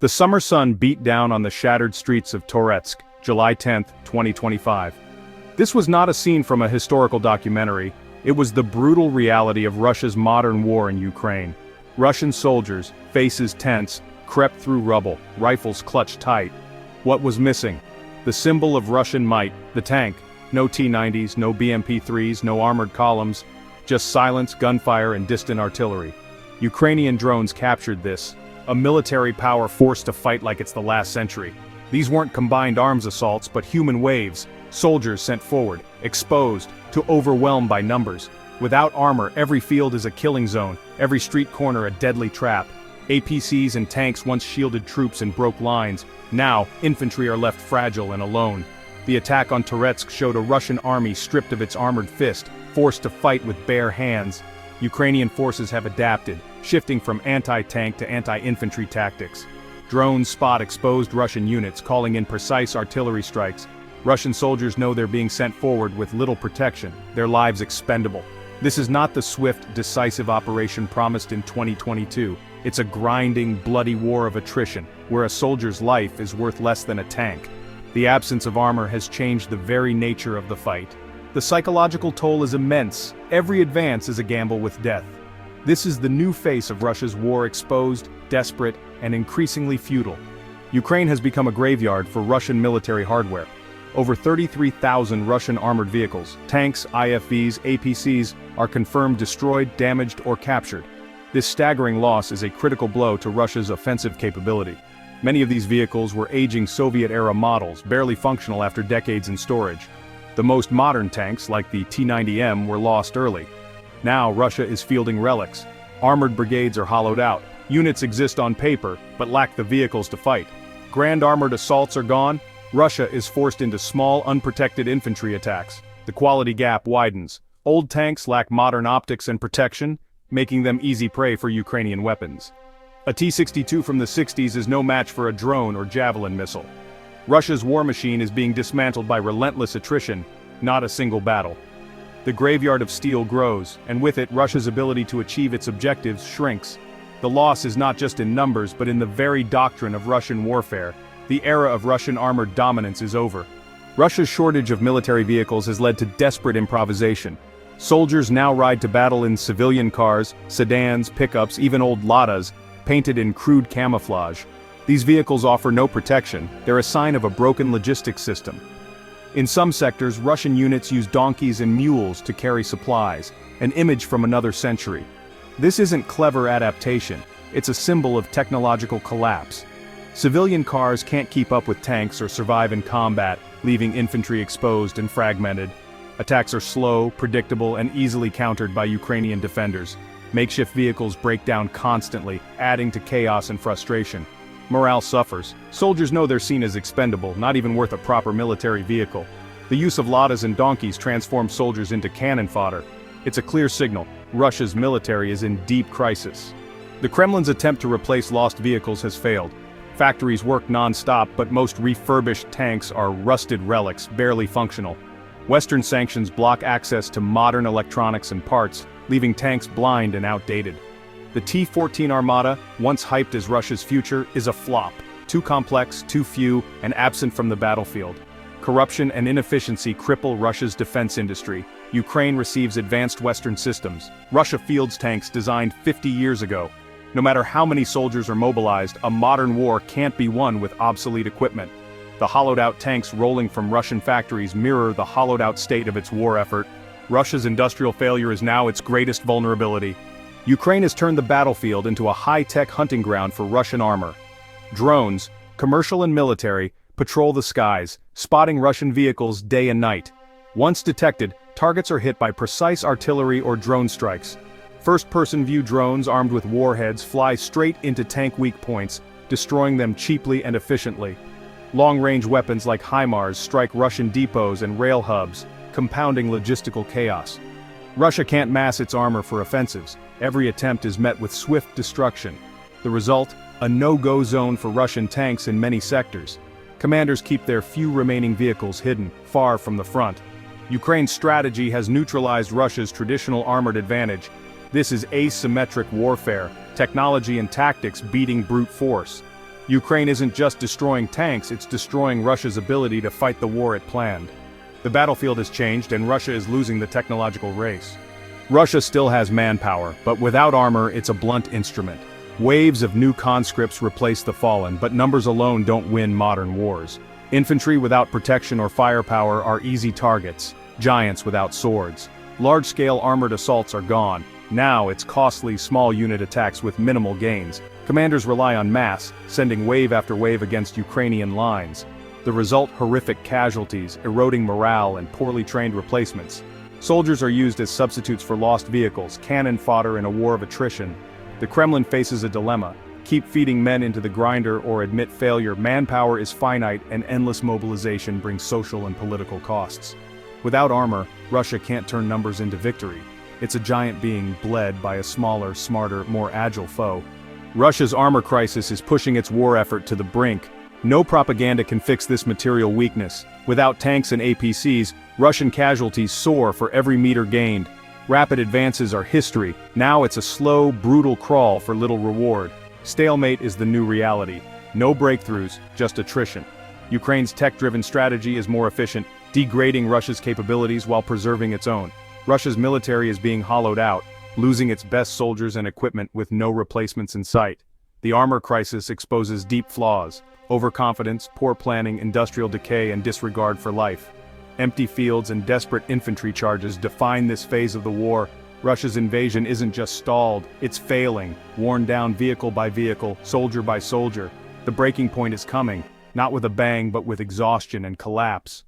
The summer sun beat down on the shattered streets of Toretsk, July 10, 2025. This was not a scene from a historical documentary, it was the brutal reality of Russia's modern war in Ukraine. Russian soldiers, faces tense, crept through rubble, rifles clutched tight. What was missing? The symbol of Russian might, the tank. No T-90s, no BMP-3s, no armored columns, just silence, gunfire, and distant artillery. Ukrainian drones captured this, a military power forced to fight like it's the last century. These weren't combined arms assaults but human waves, soldiers sent forward, exposed, to overwhelm by numbers. Without armor, every field is a killing zone, every street corner a deadly trap. APCs and tanks once shielded troops and broke lines, now infantry are left fragile and alone. The attack on Toretsk showed a Russian army stripped of its armored fist, forced to fight with bare hands. Ukrainian forces have adapted, shifting from anti-tank to anti-infantry tactics. Drones spot exposed Russian units, calling in precise artillery strikes. Russian soldiers know they're being sent forward with little protection, their lives expendable. This is not the swift, decisive operation promised in 2022. It's a grinding, bloody war of attrition, where a soldier's life is worth less than a tank. The absence of armor has changed the very nature of the fight. The psychological toll is immense. Every advance is a gamble with death. This is the new face of Russia's war, exposed, desperate, and increasingly futile. Ukraine has become a graveyard for Russian military hardware. Over 33,000 Russian armored vehicles, tanks, IFVs, APCs, are confirmed destroyed, damaged, or captured. This staggering loss is a critical blow to Russia's offensive capability. Many of these vehicles were aging Soviet-era models, barely functional after decades in storage. The most modern tanks, like the T-90M, were lost early. Now Russia is fielding relics. Armored brigades are hollowed out. Units exist on paper, but lack the vehicles to fight. Grand armored assaults are gone. Russia is forced into small, unprotected infantry attacks. The quality gap widens. Old tanks lack modern optics and protection, making them easy prey for Ukrainian weapons. A T-62 from the 60s is no match for a drone or Javelin missile. Russia's war machine is being dismantled by relentless attrition, not a single battle. The graveyard of steel grows, and with it Russia's ability to achieve its objectives shrinks. The loss is not just in numbers but in the very doctrine of Russian warfare. The era of Russian armored dominance is over. Russia's shortage of military vehicles has led to desperate improvisation. Soldiers now ride to battle in civilian cars, sedans, pickups, even old Ladas, painted in crude camouflage. These vehicles offer no protection, they're a sign of a broken logistics system. In some sectors, Russian units use donkeys and mules to carry supplies, an image from another century. This isn't clever adaptation, it's a symbol of technological collapse. Civilian cars can't keep up with tanks or survive in combat, leaving infantry exposed and fragmented. Attacks are slow, predictable, and easily countered by Ukrainian defenders. Makeshift vehicles break down constantly, adding to chaos and frustration. Morale suffers. Soldiers know they're seen as expendable, not even worth a proper military vehicle. The use of Ladas and donkeys transforms soldiers into cannon fodder. It's a clear signal. Russia's military is in deep crisis. The Kremlin's attempt to replace lost vehicles has failed. Factories work non-stop, but most refurbished tanks are rusted relics, barely functional. Western sanctions block access to modern electronics and parts, leaving tanks blind and outdated. The T-14 Armata, once hyped as Russia's future, is a flop. Too complex, too few, and absent from the battlefield. Corruption and inefficiency cripple Russia's defense industry. Ukraine receives advanced Western systems. Russia fields tanks designed 50 years ago. No matter how many soldiers are mobilized, a modern war can't be won with obsolete equipment. The hollowed-out tanks rolling from Russian factories mirror the hollowed-out state of its war effort. Russia's industrial failure is now its greatest vulnerability. Ukraine has turned the battlefield into a high-tech hunting ground for Russian armor. Drones, commercial and military, patrol the skies, spotting Russian vehicles day and night. Once detected, targets are hit by precise artillery or drone strikes. First-person view drones armed with warheads fly straight into tank weak points, destroying them cheaply and efficiently. Long-range weapons like HIMARS strike Russian depots and rail hubs, compounding logistical chaos. Russia can't mass its armor for offensives. Every attempt is met with swift destruction. The result? A no-go zone for Russian tanks in many sectors. Commanders keep their few remaining vehicles hidden, far from the front. Ukraine's strategy has neutralized Russia's traditional armored advantage. This is asymmetric warfare, technology and tactics beating brute force. Ukraine isn't just destroying tanks, it's destroying Russia's ability to fight the war it planned. The battlefield has changed and Russia is losing the technological race. Russia still has manpower, but without armor, it's a blunt instrument. Waves of new conscripts replace the fallen, but numbers alone don't win modern wars. Infantry without protection or firepower are easy targets, giants without swords. Large-scale armored assaults are gone. Now it's costly small unit attacks with minimal gains. Commanders rely on mass, sending wave after wave against Ukrainian lines. The result: horrific casualties, eroding morale, and poorly trained replacements. Soldiers are used as substitutes for lost vehicles, cannon fodder in a war of attrition. The Kremlin faces a dilemma: keep feeding men into the grinder or admit failure. Manpower is finite and endless mobilization brings social and political costs. Without armor, Russia can't turn numbers into victory. It's a giant being bled by a smaller, smarter, more agile foe. Russia's armor crisis is pushing its war effort to the brink. No propaganda can fix this material weakness. Without tanks and APCs, Russian casualties soar for every meter gained. Rapid advances are history. Now it's a slow, brutal crawl for little reward. Stalemate is the new reality. No breakthroughs, just attrition. Ukraine's tech-driven strategy is more efficient, degrading Russia's capabilities while preserving its own. Russia's military is being hollowed out, losing its best soldiers and equipment with no replacements in sight. The armor crisis exposes deep flaws: overconfidence, poor planning, industrial decay, and disregard for life. Empty fields and desperate infantry charges define this phase of the war. Russia's invasion isn't just stalled, it's failing, worn down vehicle by vehicle, soldier by soldier. The breaking point is coming, not with a bang but with exhaustion and collapse.